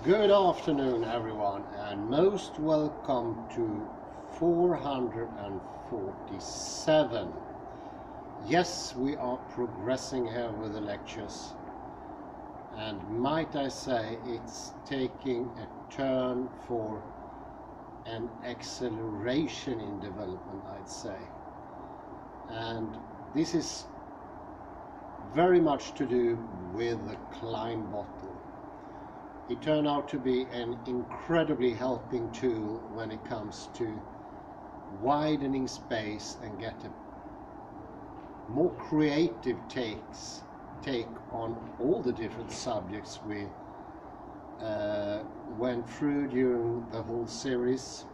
Good afternoon, everyone, and most welcome to 447. Yes, we are progressing here with the lectures, and might I say it's taking a turn for an acceleration in development, I'd say. And this is very much to do with the Klein bottle. It turned out to be an incredibly helping tool when it comes to widening space and get a more creative take on all the different subjects we went through during the whole series.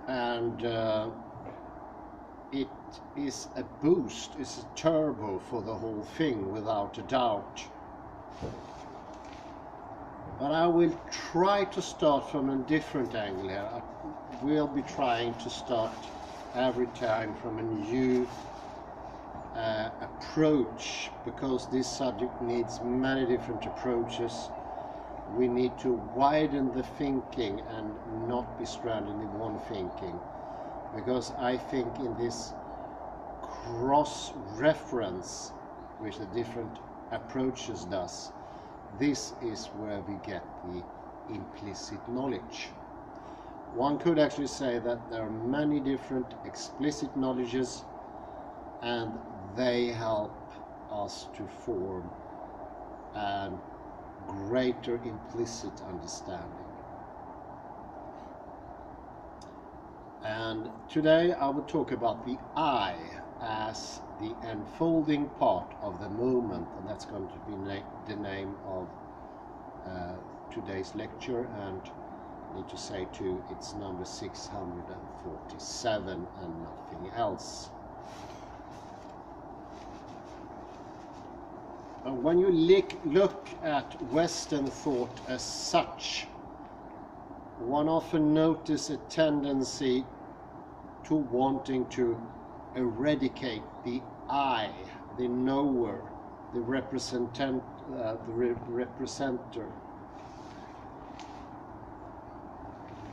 And it is a boost, it's a turbo for the whole thing, without a doubt. But I will try to start from a different angle here. I will be trying to start every time from a new approach, because this subject needs many different approaches. We need to widen the thinking and not be stranded in one thinking, because I think in this cross-reference which the different approaches does, this is where we get the implicit knowledge. One could actually say that there are many different explicit knowledges, and they help us to form a greater implicit understanding. And today I will talk about the I as the enfolding part of the moment, and that's going to be the name of today's lecture. And I need to say too, it's number 647 and nothing else. And when you look at Western thought as such, one often notices a tendency to wanting to eradicate the I, the knower, the representer,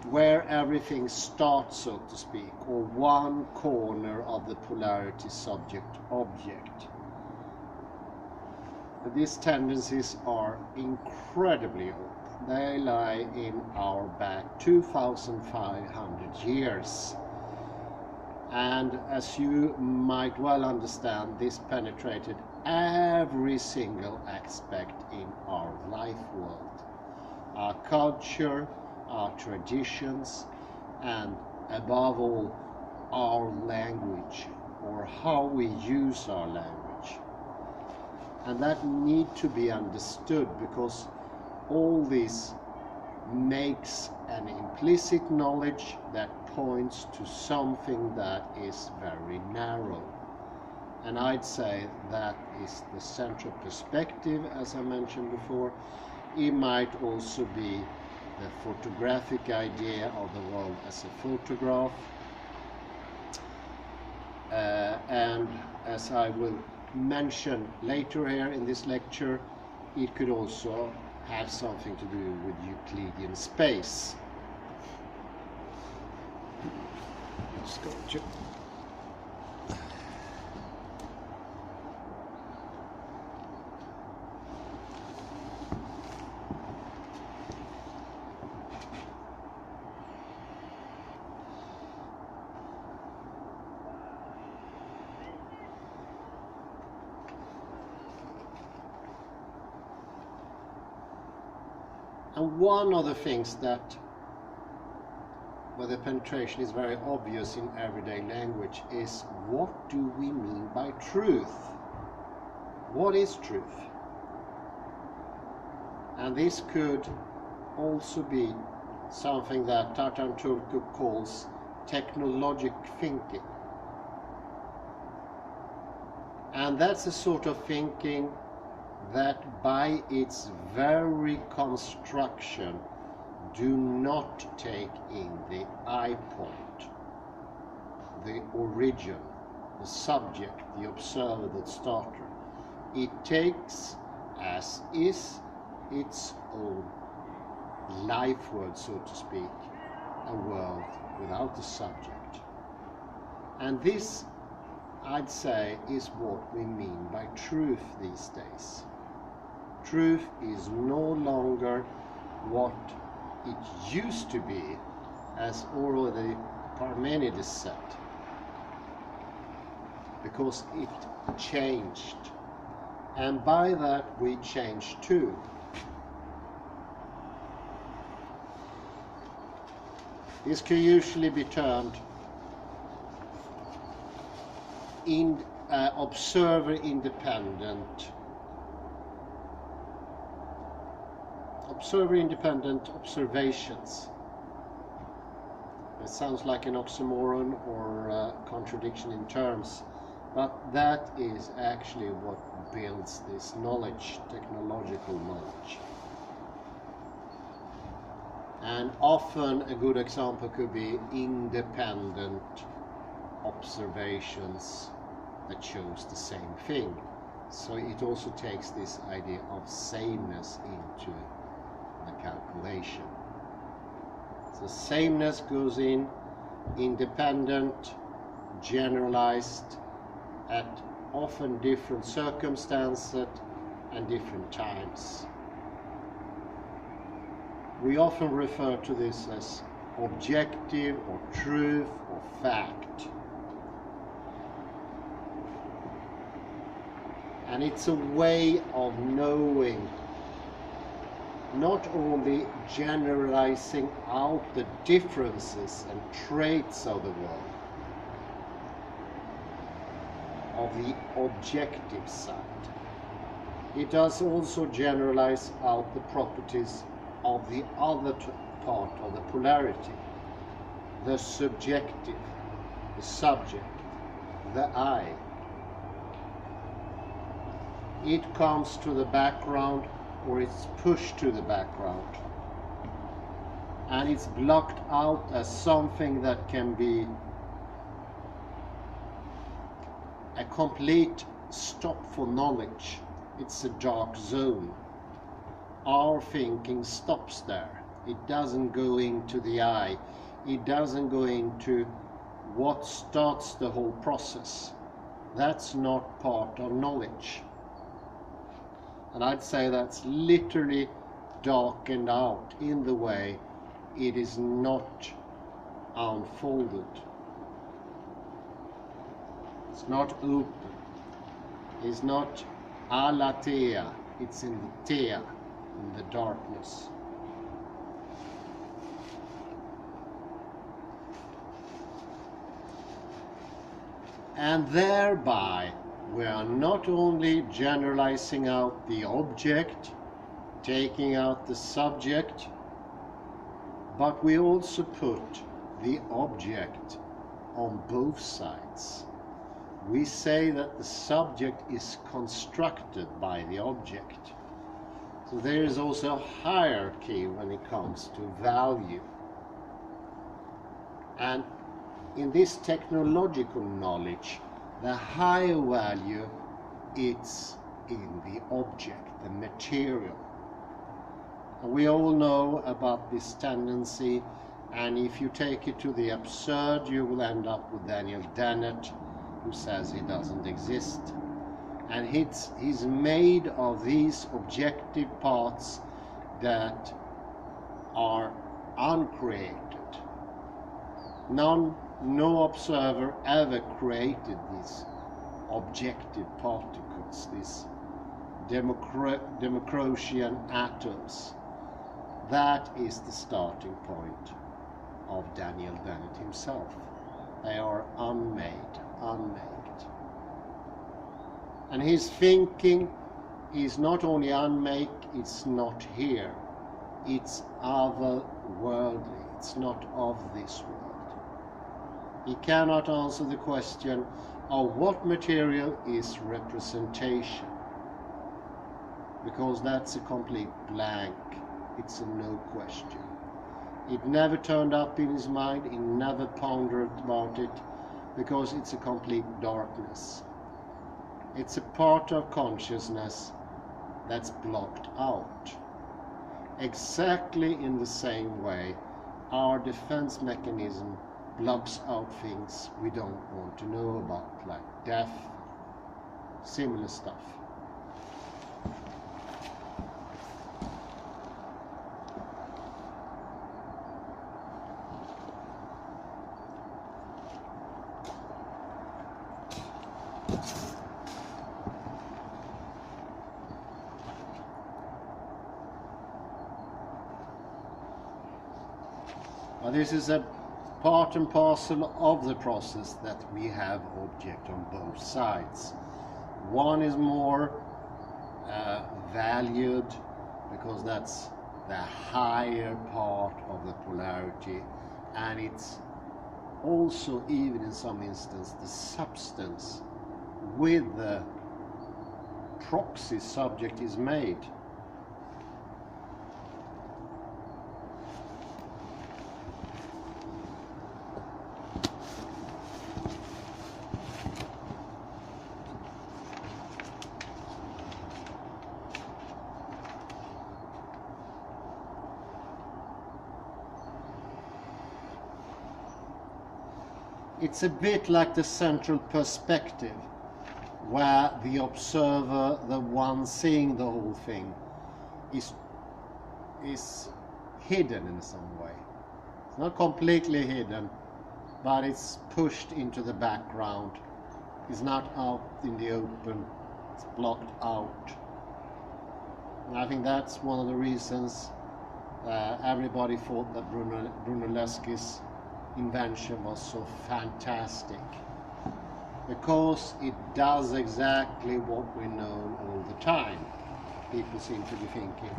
where everything starts, so to speak, or one corner of the polarity subject-object. These tendencies are incredibly old. They lie in our back 2,500 years. And as you might well understand, this penetrated every single aspect in our life world. Our culture, our traditions, and above all, our language, or how we use our language. And that need to be understood, because all this makes an implicit knowledge that points to something that is very narrow. And I'd say that is the central perspective, as I mentioned before. It might also be the photographic idea of the world as a photograph. And as I will mention later here in this lecture, it could also have something to do with Euclidean space. Let's go to And one of the things that, where the penetration is very obvious in everyday language, is what do we mean by truth? What is truth? And this could also be something that Tartan Turku calls technologic thinking. And that's a sort of thinking that by its very construction do not take in the I point, the origin, the subject, the observer, the starter. It takes as is its own life world, so to speak, a world without the subject. And this, I'd say, is what we mean by truth these days. Truth is no longer what it used to be, as already Parmenides said, because it changed. And by that we change too. This can usually be termed observer-independent observations. It sounds like an oxymoron or a contradiction in terms, but that is actually what builds this knowledge, technological knowledge. And often a good example could be independent observations that shows the same thing. So it also takes this idea of sameness into the calculation. So sameness goes in, independent, generalized, at often different circumstances and different times. We often refer to this as objective or truth or fact. And it's a way of knowing, not only generalizing out the differences and traits of the world, of the objective side. It does also generalize out the properties of the other part of the polarity, the subjective, the subject, the I. It comes to the background, or it's pushed to the background, and it's blocked out as something that can be a complete stop for knowledge. It's a dark zone. Our thinking stops there. It doesn't go into the I. It doesn't go into what starts the whole process. That's not part of knowledge. And I'd say that's literally darkened out in the way it is not unfolded. It's not open. It's not alatea. It's in the tea, in the darkness. And thereby we are not only generalizing out the object, taking out the subject, but we also put the object on both sides. We say that the subject is constructed by the object. So there is also a hierarchy when it comes to value. And in this technological knowledge, the higher value is in the object, the material. And we all know about this tendency, and if you take it to the absurd, you will end up with Daniel Dennett, who says he doesn't exist. And he's made of these objective parts that are uncreated. No observer ever created these objective particles, these Democratian atoms. That is the starting point of Daniel Dennett himself. They are unmade. And his thinking is not only unmade, it's not here. It's otherworldly. It's not of this world. He cannot answer the question of what material is representation, because that's a complete blank. It's a no question. It never turned up in his mind. He never pondered about it, because it's a complete darkness. It's a part of consciousness that's blocked out. Exactly in the same way, our defense mechanism blocks out things we don't want to know about, like death, similar stuff. This is a part and parcel of the process that we have object on both sides. One is more valued because that's the higher part of the polarity, and it's also, even in some instances, the substance with the proxy subject is made. It's a bit like the central perspective, where the observer, the one seeing the whole thing, is hidden in some way. It's not completely hidden, but it's pushed into the background. It's not out in the open, it's blocked out. And I think that's one of the reasons everybody thought that Brunelleschi's invention was so fantastic, because it does exactly what we know all the time, people seem to be thinking.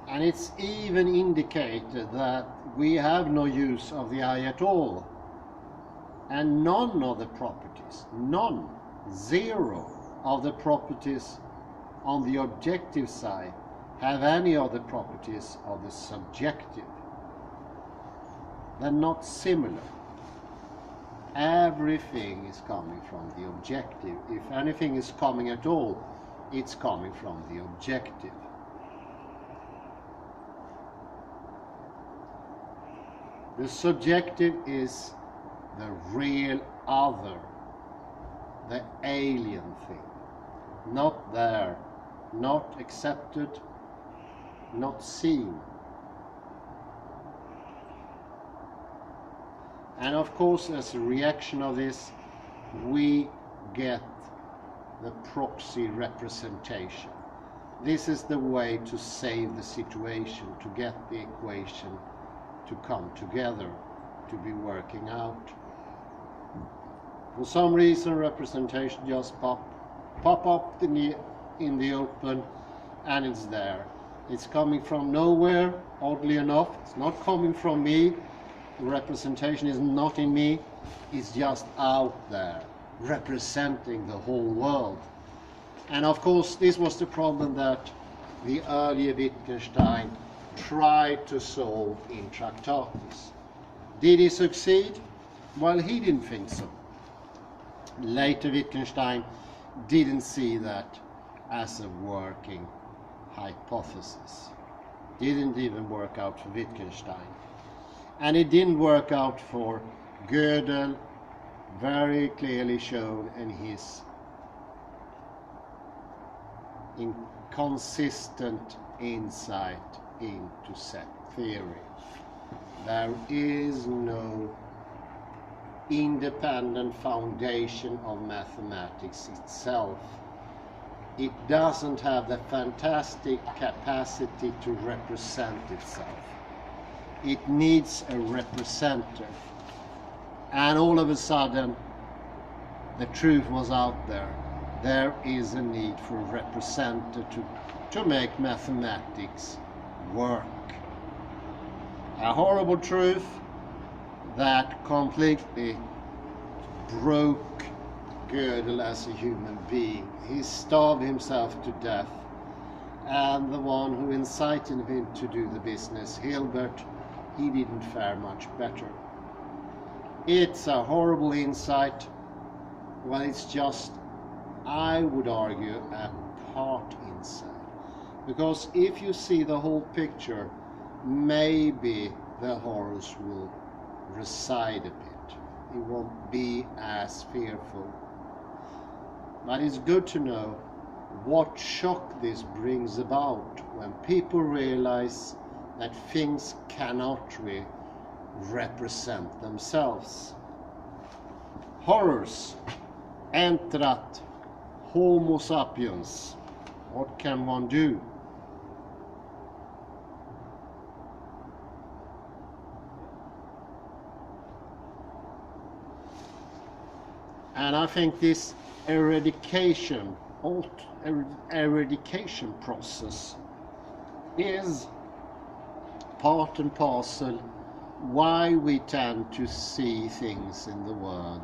And it's even indicated that we have no use of the eye at all. And none of the properties, none, zero of the properties on the objective side have any of the properties of the subjective. They're not similar. Everything is coming from the objective. If anything is coming at all, it's coming from the objective. The subjective is the real other, the alien thing, not there, not accepted, not seen. And of course, as a reaction of this, we get the proxy representation. This is the way to save the situation, to get the equation to come together, to be working out. For some reason, representation just pop up in the open, and it's there. It's coming from nowhere, oddly enough. It's not coming from me. The representation is not in me. It's just out there, representing the whole world. And of course, this was the problem that the earlier Wittgenstein tried to solve in Tractatus. Did he succeed? Well, he didn't think so. Later Wittgenstein didn't see that as a working hypothesis. Didn't even work out for Wittgenstein. And it didn't work out for Gödel, very clearly shown in his inconsistent insight into set theory. There is no independent foundation of mathematics itself. It doesn't have the fantastic capacity to represent itself. It needs a representer. And all of a sudden, the truth was out there. There is a need for a representer to make mathematics work. A horrible truth that completely broke Gödel as a human being. He starved himself to death, and the one who incited him to do the business, Hilbert, he didn't fare much better. It's a horrible insight. Well, it's just, I would argue, a part insight. Because if you see the whole picture, maybe the horrors will recede a bit. It won't be as fearful. But it's good to know what shock this brings about when people realize that things cannot really represent themselves. Horrors entrat Homo sapiens. What can one do? And I think this eradication process is part and parcel why we tend to see things in the world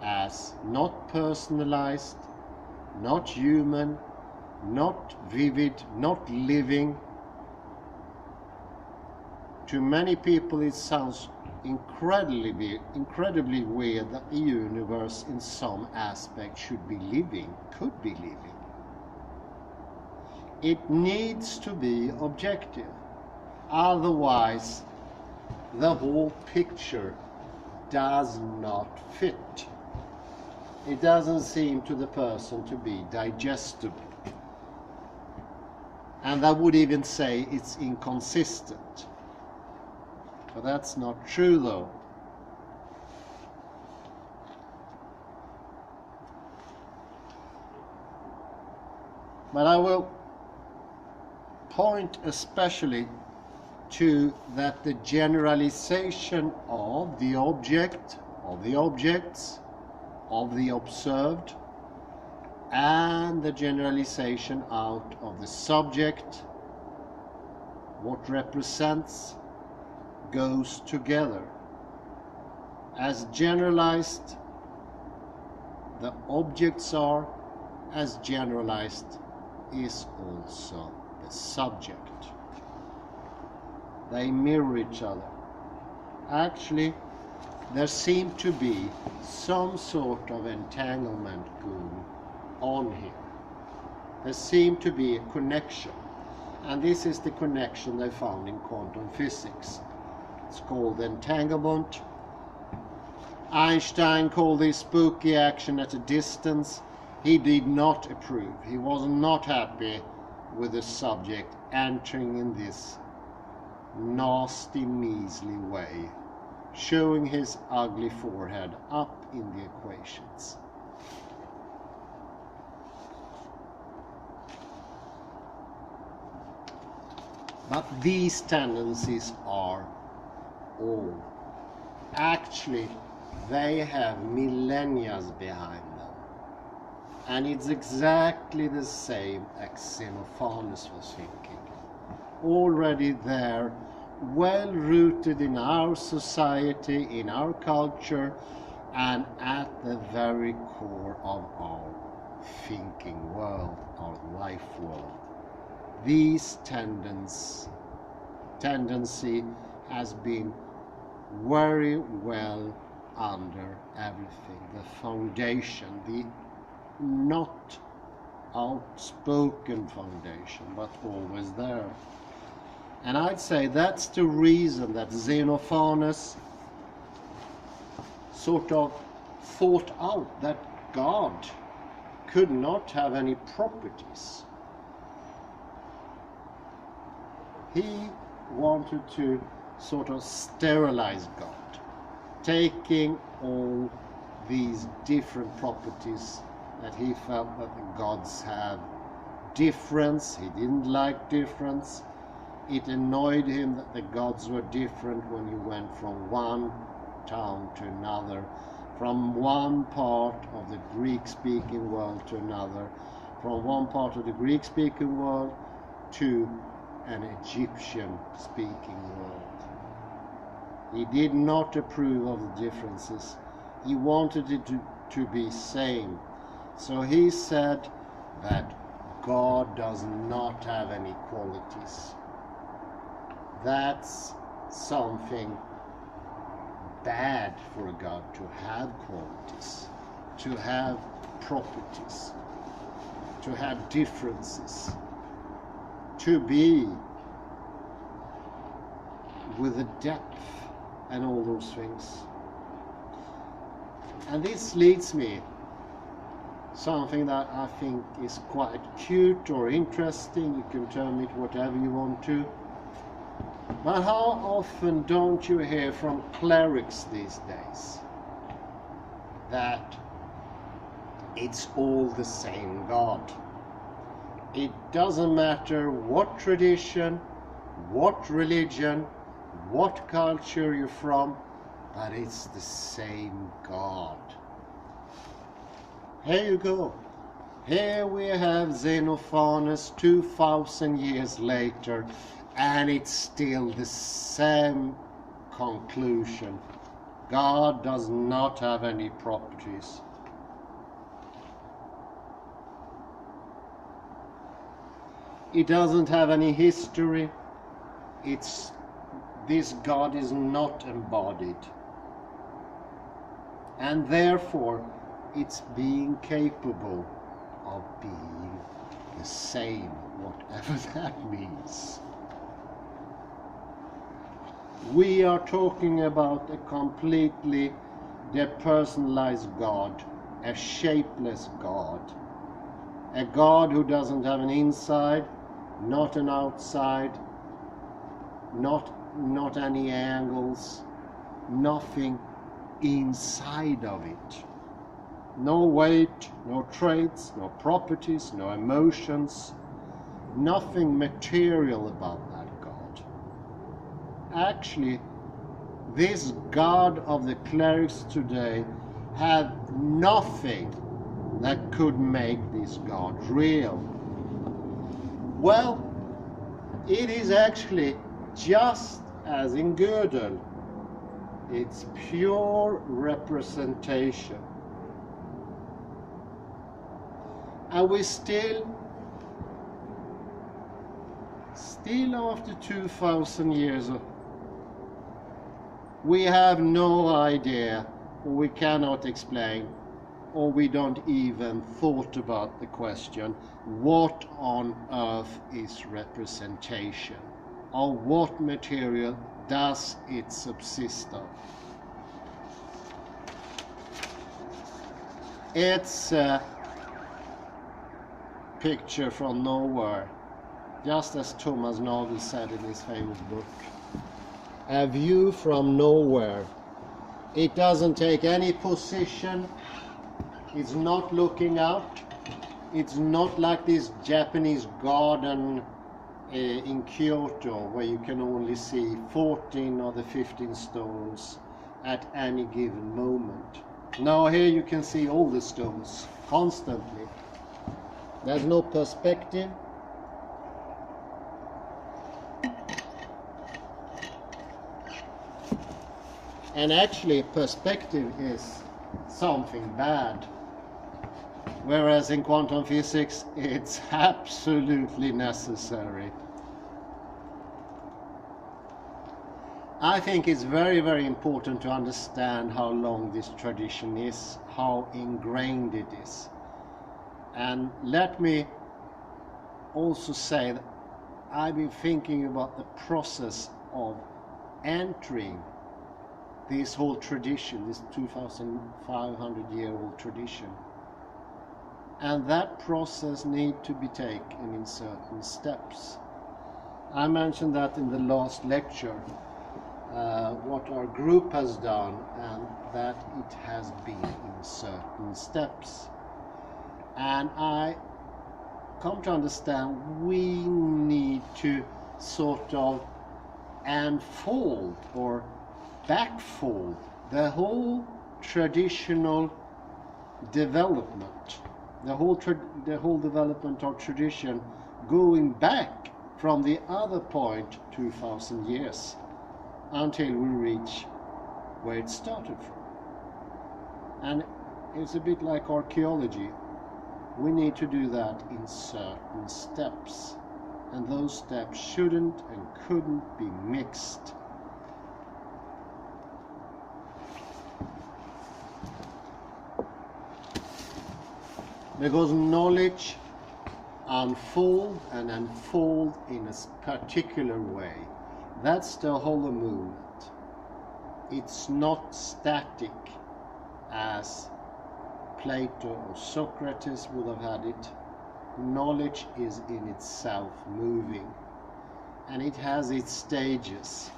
as not personalized, not human, not vivid, not living. To many people it sounds incredibly weird that the universe in some aspect should be living, could be living. It needs to be objective. Otherwise, the whole picture does not fit. It doesn't seem to the person to be digestible. And I would even say it's inconsistent. But that's not true, though. But I will point especially to that the generalization of the object, of the objects, of the observed, and the generalization out of the subject, what represents, goes together. As generalized the objects are, as generalized is also the subject. They mirror each other. Actually, there seemed to be some sort of entanglement going on here. There seemed to be a connection, and this is the connection they found in quantum physics. It's called entanglement. Einstein called this spooky action at a distance. He did not approve. He was not happy with the subject entering in this nasty, measly way, showing his ugly forehead up in the equations. But these tendencies are all. Actually, they have millennia behind them. And it's exactly the same as Xenophanes was thinking. Already there, well rooted in our society, in our culture, and at the very core of our thinking world, our life world. This tendency has been very well under everything. The foundation, the not outspoken foundation, but always there. And I'd say that's the reason that Xenophanes sort of thought out that God could not have any properties. He wanted to sort of sterilize God, taking all these different properties that he felt that the gods have. Difference, he didn't like difference. It annoyed him that the gods were different when you went from one town to another, from one part of the Greek-speaking world to another, from one part of the Greek-speaking world to an Egyptian-speaking world. He did not approve of the differences. He wanted it to be sane. So he said that God does not have any qualities. That's something bad for a God, to have qualities, to have properties, to have differences, to be with a depth and all those things. And this leads me something that I think is quite cute or interesting. You can term it whatever you want to. But how often don't you hear from clerics these days that it's all the same God? It doesn't matter what tradition, what religion, what culture you're from, but it's the same God. Here you go. Here we have Xenophanes 2000 years later, and it's still the same conclusion. God does not have any properties. It doesn't have any history. This God is not embodied. And therefore, it's being capable of being the same, whatever that means. We are talking about a completely depersonalized God, a shapeless God, a God who doesn't have an inside, not an outside, not any angles, nothing inside of it. No weight, no traits, no properties, no emotions, nothing material about that God. Actually, this God of the clerics today had nothing that could make this God real. Well, it is actually just as in Gödel. It's pure representation. And we still after 2000 years, we have no idea, or we cannot explain, or we don't even thought about the question, what on earth is representation? Of what material does it subsist of? It's a picture from nowhere, just as Thomas Nagel said in his famous book. A view from nowhere. It doesn't take any position. It's not looking out. It's not like this Japanese garden in Kyoto, where you can only see 14 or the 15 stones at any given moment. Now here you can see all the stones constantly. There's no perspective. And actually perspective is something bad. Whereas in quantum physics, it's absolutely necessary. I think it's very, very important to understand how long this tradition is, how ingrained it is. And let me also say that I've been thinking about the process of entering this whole tradition, this 2,500-year-old tradition. And that process needs to be taken in certain steps. I mentioned that in the last lecture, what our group has done, and that it has been in certain steps. And I come to understand we need to sort of unfold or backfold the whole traditional development, the whole development of tradition, going back from the other point 2,000 years until we reach where it started from. And it's a bit like archaeology. We need to do that in certain steps, and those steps shouldn't and couldn't be mixed. Because knowledge unfold and unfold in a particular way. That's the whole movement. It's not static as Plato or Socrates would have had it. Knowledge is in itself moving, and it has its stages.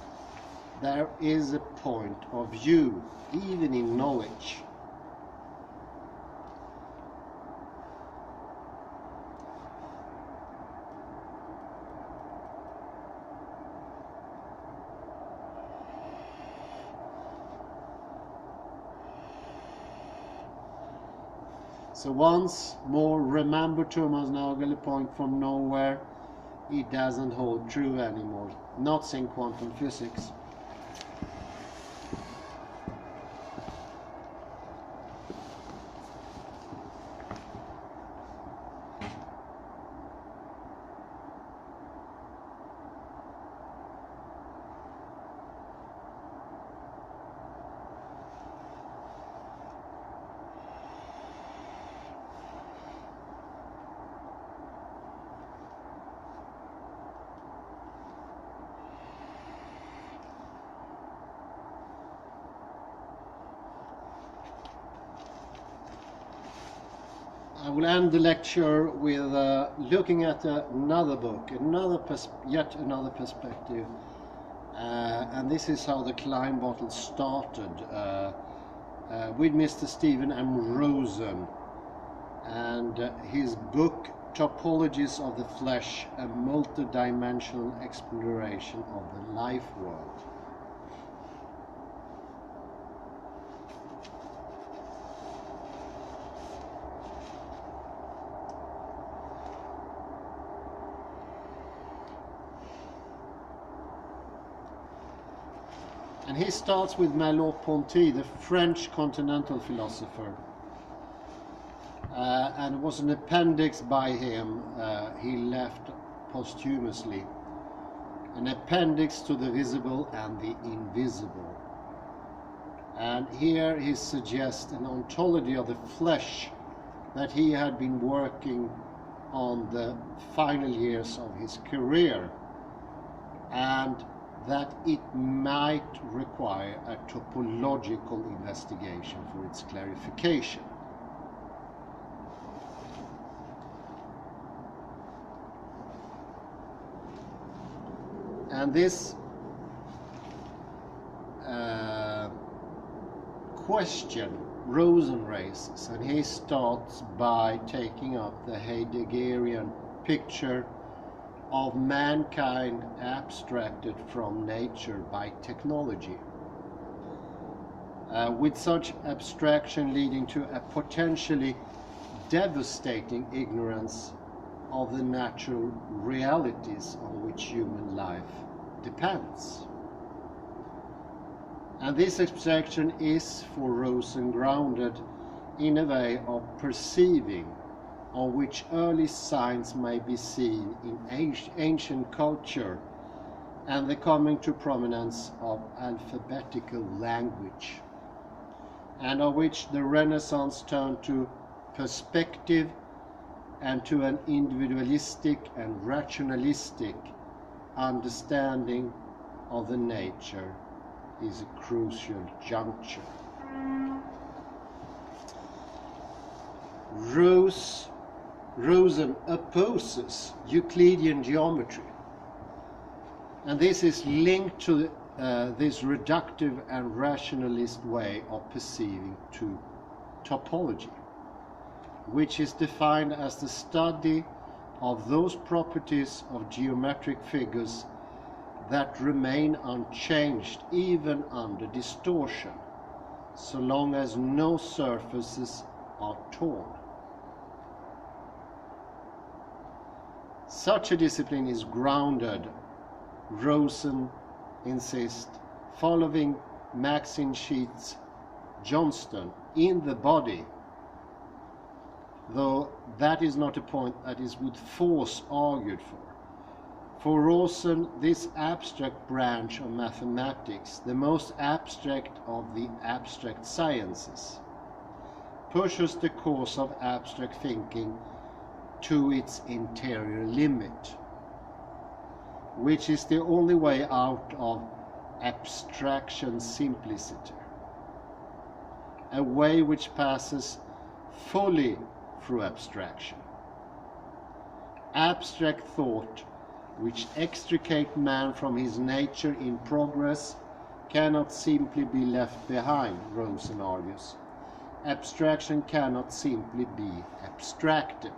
There is a point of view, even in knowledge. So once more, remember Thomas Nagel, a point from nowhere. It doesn't hold true anymore, not in quantum physics. I will end the lecture with looking at another book, yet another perspective, and this is how the Klein bottle started, with Mr. Stephen M. Rosen, and his book Topologies of the Flesh, a multidimensional exploration of the life world. And he starts with Merleau-Ponty, the French continental philosopher. And it was an appendix by him, he left posthumously. An appendix to the visible and the invisible. And here he suggests an ontology of the flesh that he had been working on the final years of his career. And that it might require a topological investigation for its clarification. And this question Rosen raises, and he starts by taking up the Heideggerian picture of mankind abstracted from nature by technology, with such abstraction leading to a potentially devastating ignorance of the natural realities on which human life depends. And this abstraction is for Rosen grounded in a way of perceiving on which early signs may be seen in ancient culture and the coming to prominence of alphabetical language, and of which the Renaissance turned to perspective and to an individualistic and rationalistic understanding of the nature is a crucial juncture. Rosen opposes Euclidean geometry, and this is linked to this reductive and rationalist way of perceiving to topology, which is defined as the study of those properties of geometric figures that remain unchanged even under distortion, so long as no surfaces are torn. Such a discipline is grounded, Rosen insists, following Maxine Sheets Johnston, in the body though that is not a point that is with force argued for. For Rosen, this abstract branch of mathematics, the most abstract of the abstract sciences, pushes the course of abstract thinking to its interior limit, which is the only way out of abstraction simplicity, a way which passes fully through abstraction. Abstract thought, which extricate man from his nature in progress, cannot simply be left behind, Rosen argues. Abstraction cannot simply be abstracted.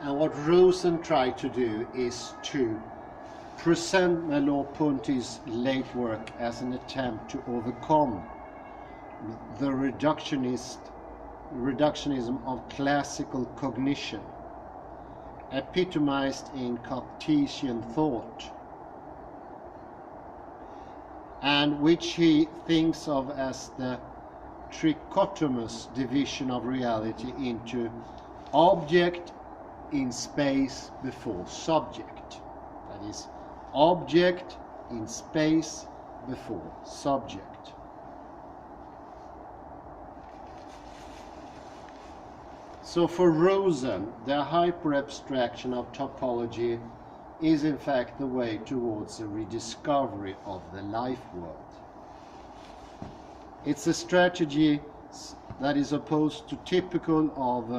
And what Rosen tried to do is to present Merleau-Ponty's late work as an attempt to overcome the reductionism of classical cognition, epitomized in Cartesian thought, and which he thinks of as the trichotomous division of reality into object in space before subject. That is, object in space before subject. So for Rosen, the hyper-abstraction of topology is in fact the way towards a rediscovery of the life world. It's a strategy that is opposed to typical of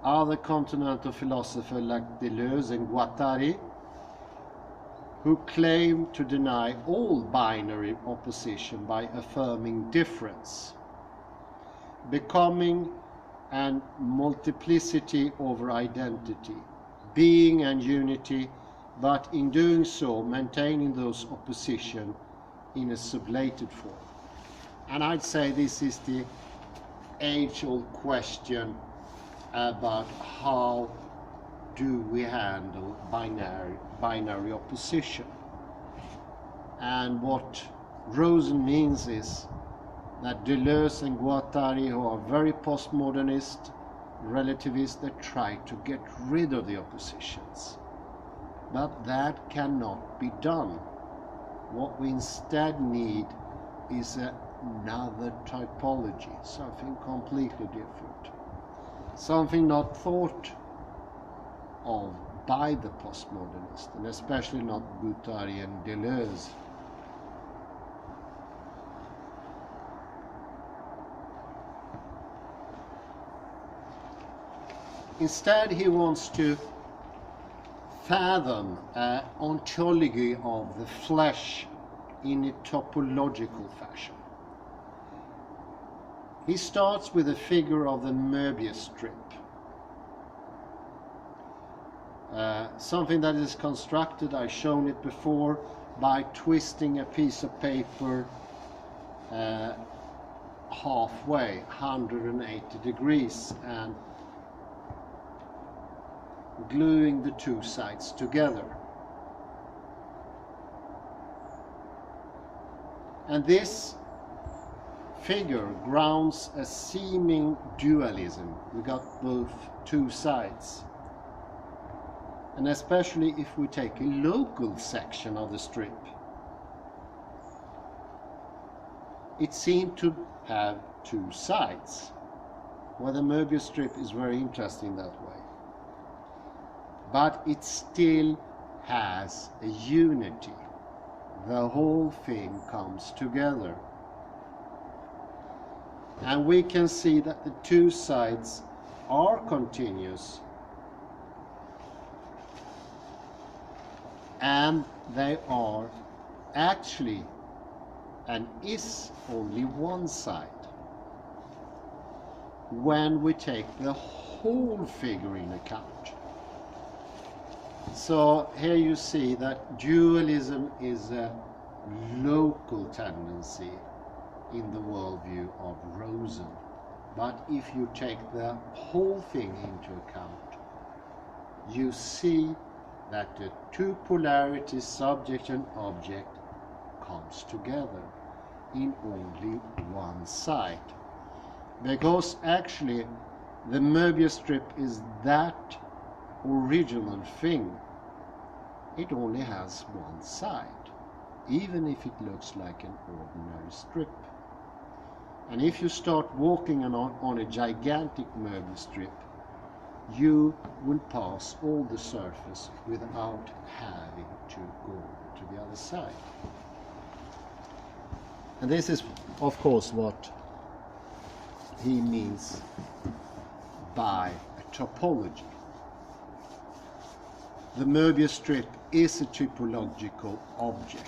other continental philosophers like Deleuze and Guattari, who claim to deny all binary opposition by affirming difference, becoming and multiplicity over identity, being and unity, but in doing so maintaining those opposition in a sublated form. And I'd say this is the age-old question about how do we handle binary opposition. And what Rosen means is that Deleuze and Guattari, who are very postmodernist, relativists, that try to get rid of the oppositions. But that cannot be done. What we instead need is another typology, something completely different. Something not thought of by the postmodernists, and especially not Guattari and Deleuze. Instead, he wants to fathom an ontology of the flesh in a topological fashion. He starts with the figure of the Möbius strip, something that is constructed, I've shown it before, by twisting a piece of paper halfway, 180 degrees, and gluing the two sides together. And this figure grounds a seeming dualism. We got both two sides. And especially if we take a local section of the strip, it seemed to have two sides. Well, the Möbius strip is very interesting that way. But it still has a unity. The whole thing comes together. And we can see that the two sides are continuous, and they are actually and is only one side when we take the whole figure in account. So here you see that dualism is a local tendency in the worldview of Rosen. But if you take the whole thing into account, you see that the two polarities, subject and object, comes together. in only one side. Because actually the Möbius strip is that original thing. It only has one side, even if it looks like an ordinary strip. And if you start walking on a gigantic Möbius strip, you will pass all the surface without having to go to the other side. And this is, of course, what he means by a topology. The Möbius strip is a typological object.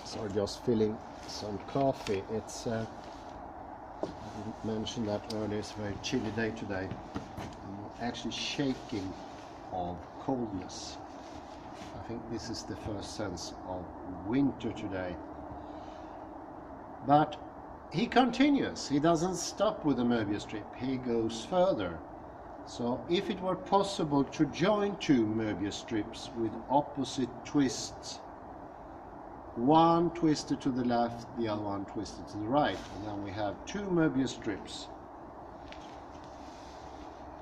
So just filling some coffee. It's I didn't mention that earlier, it's a very chilly day today. I'm actually shaking of coldness. I think this is the first sense of winter today. But he continues, he doesn't stop with the Möbius strip, he goes further. So if it were possible to join two Möbius strips with opposite twists, one twisted to the left, the other one twisted to the right, and then we have two Möbius strips,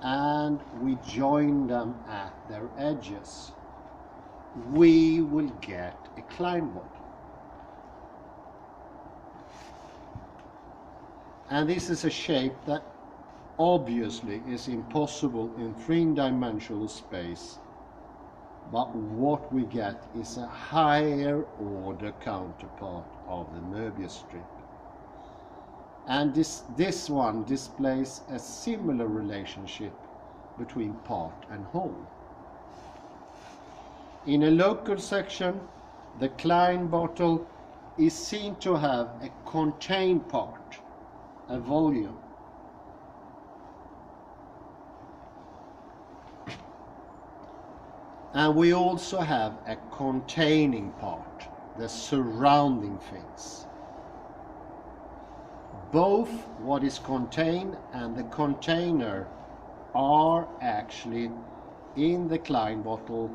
and we join them at their edges, we will get a Klein bottle. And this is a shape that obviously is impossible in three-dimensional space, but what we get is a higher order counterpart of the Möbius strip. And this one displays a similar relationship between part and whole. In a local section, the Klein bottle is seen to have a contained part, a volume. And we also have a containing part, the surrounding things. Both what is contained and the container are actually in the Klein bottle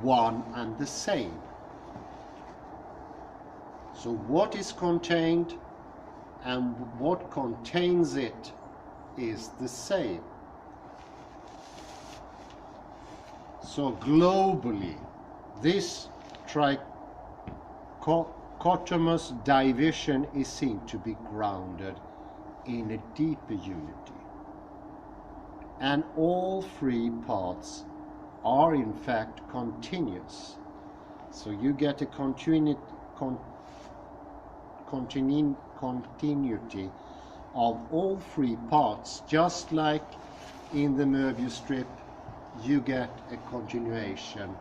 one and the same. So what is contained and what contains it is the same. So globally, this trichotomous division is seen to be grounded in a deeper unity. And all three parts are in fact continuous. So you get a continuity of all three parts, just like in the Möbius strip you get a continuation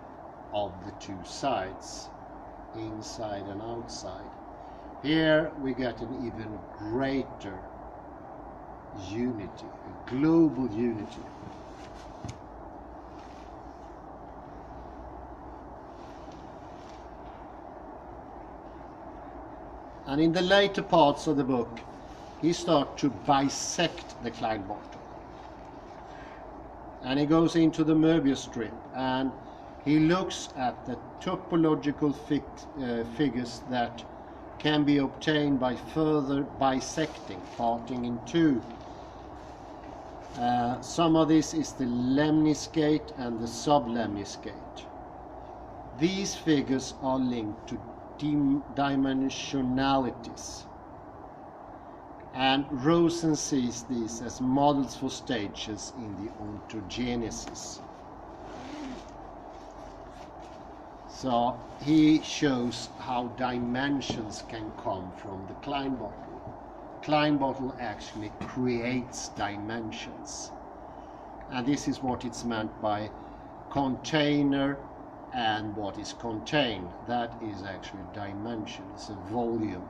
of the two sides, inside and outside. Here we get an even greater unity, a global unity. And in the later parts of the book, he starts to bisect the Klein bottle. And he goes into the Möbius strip and he looks at the topological figures that can be obtained by further bisecting, parting in two. Some of this is the lemniscate and the sublemniscate. These figures are linked to dimensionalities. And Rosen sees these as models for stages in the ontogenesis. So he shows how dimensions can come from the Klein bottle. Klein bottle actually creates dimensions. And this is what it's meant by container and what is contained. That is actually dimension, it's a volume.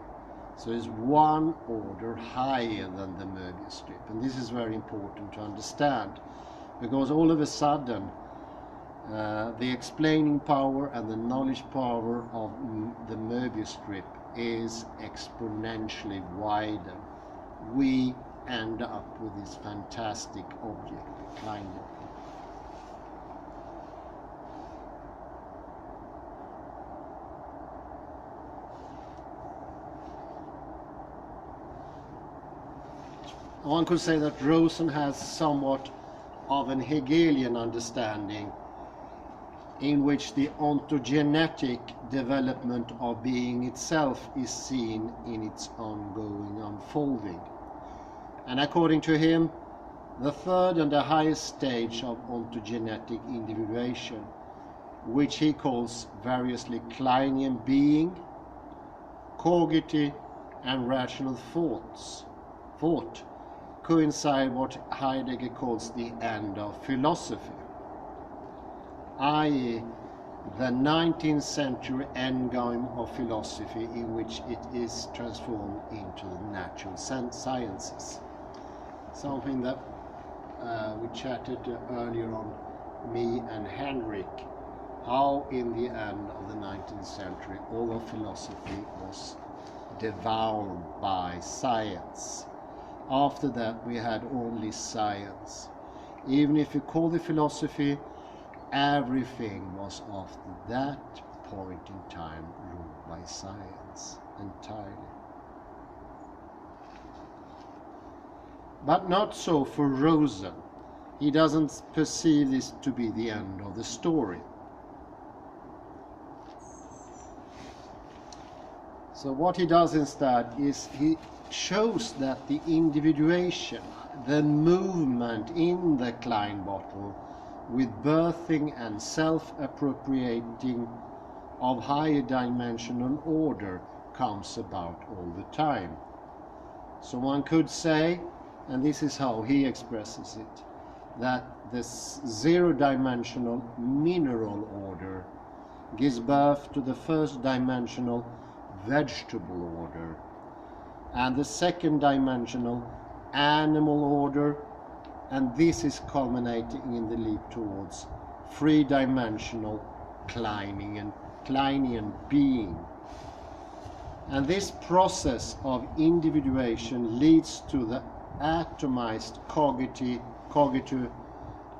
So it's one order higher than the Möbius strip. And this is very important to understand, because all of a sudden the explaining power and the knowledge power of the Möbius strip is exponentially wider. We end up with this fantastic object, the Klein bottle. One could say that Rosen has somewhat of an Hegelian understanding, in which the ontogenetic development of being itself is seen in its ongoing unfolding. And according to him, the third and the highest stage of ontogenetic individuation, which he calls variously Kleinian being, cogito, and rational thought, coincide what Heidegger calls the end of philosophy, i.e. the 19th century endgame of philosophy, in which it is transformed into the natural sciences. Something that we chatted earlier on, me and Henrik, how in the end of the 19th century all of philosophy was devoured by science. After that we had only science. Even if you call it philosophy, everything was after that point in time ruled by science entirely. But not so for Rosen. He doesn't perceive this to be the end of the story. So what he does instead is he shows that the individuation, the movement in the Klein bottle, with birthing and self-appropriating of higher dimensional order, comes about all the time. So one could say, and this is how he expresses it, that this zero-dimensional mineral order gives birth to the first-dimensional vegetable order, and the second-dimensional animal order, and this is culminating in the leap towards three-dimensional Kleinian being. And this process of individuation leads to the atomized cogito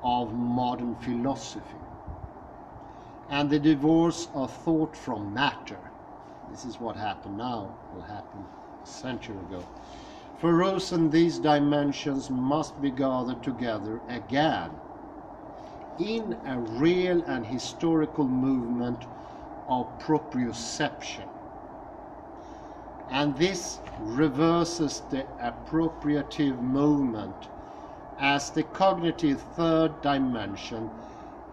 of modern philosophy, and the divorce of thought from matter. This is what happened now, will happen a century ago. For Rosen, these dimensions must be gathered together again in a real and historical movement of proprioception. And this reverses the appropriative movement, as the cognitive third dimension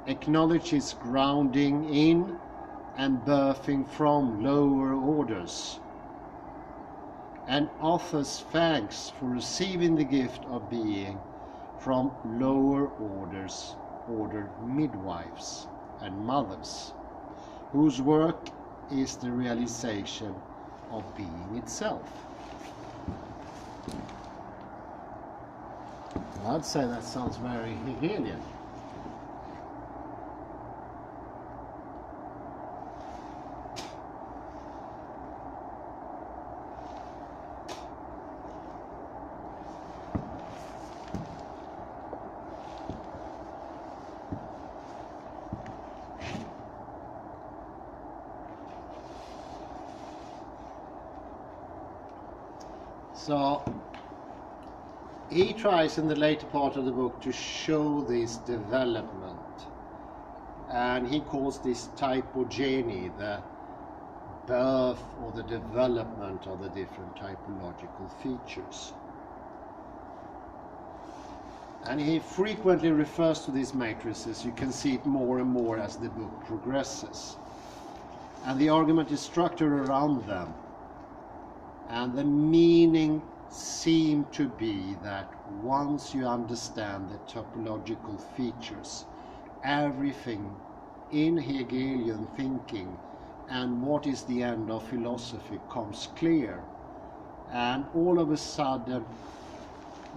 acknowledges grounding in and birthing from lower orders, and offers thanks for receiving the gift of being from lower orders, ordered midwives and mothers, whose work is the realization of being itself. Well, I'd say that sounds very Hegelian. So he tries in the later part of the book to show this development, and he calls this typogeny, the birth or the development of the different typological features. And he frequently refers to these matrices. You can see it more and more as the book progresses, and the argument is structured around them. And the meaning seemed to be that once you understand the topological features, everything in Hegelian thinking and what is the end of philosophy comes clear. and all of a sudden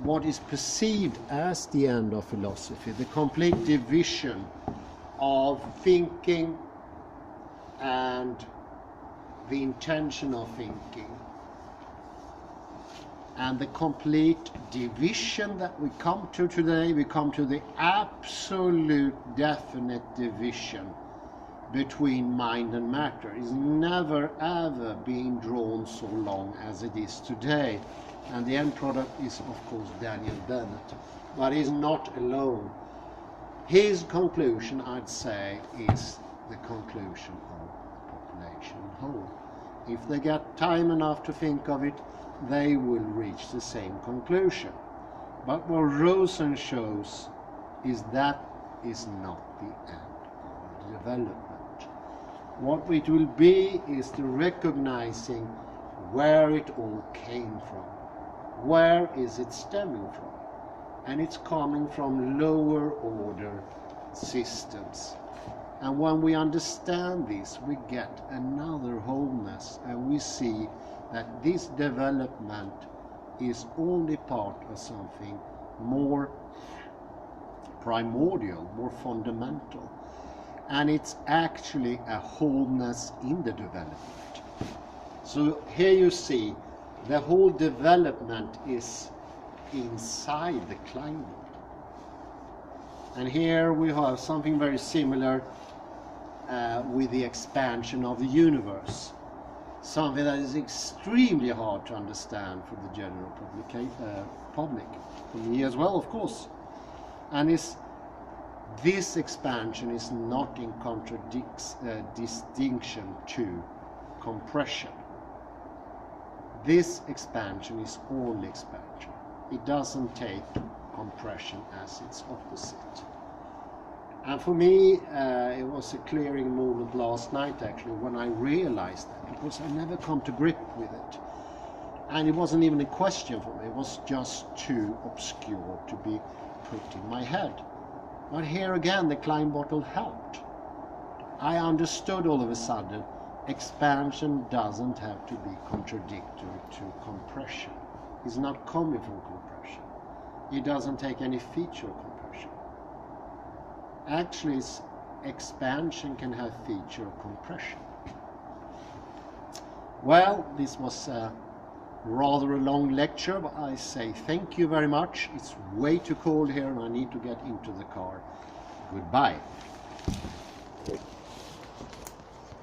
what is perceived as the end of philosophy, the complete division of thinking and the intention of thinking, and the complete division that we come to today, we come to the absolute definite division between mind and matter. Is never ever been drawn so long as it is today, and the end product is of course Daniel Dennett, but he's not alone. His conclusion, I'd say, is the conclusion of population whole. If they get time enough to think of it, they will reach the same conclusion. But what Rosen shows is that is not the end of the development. What it will be is the recognizing where it all came from. Where is it stemming from? And it's coming from lower order systems. And when we understand this, we get another wholeness, and we see that this development is only part of something more primordial, more fundamental. And it's actually a wholeness in the development. So here you see the whole development is inside the climate. And here we have something very similar with the expansion of the universe. Something that is extremely hard to understand for the general public, for me as well, of course. And this expansion is not in distinction to compression. This expansion is only expansion. It doesn't take compression as its opposite. And for me, it was a clearing moment last night, actually, when I realized that, because I never come to grip with it. And it wasn't even a question for me, it was just too obscure to be put in my head. But here again, the Klein bottle helped. I understood all of a sudden, expansion doesn't have to be contradictory to compression. It's not coming from compression. It doesn't take any feature of compression. Actually, expansion can have feature of compression. Well, this was rather a long lecture, but I say thank you very much. It's way too cold here and I need to get into the car. Goodbye.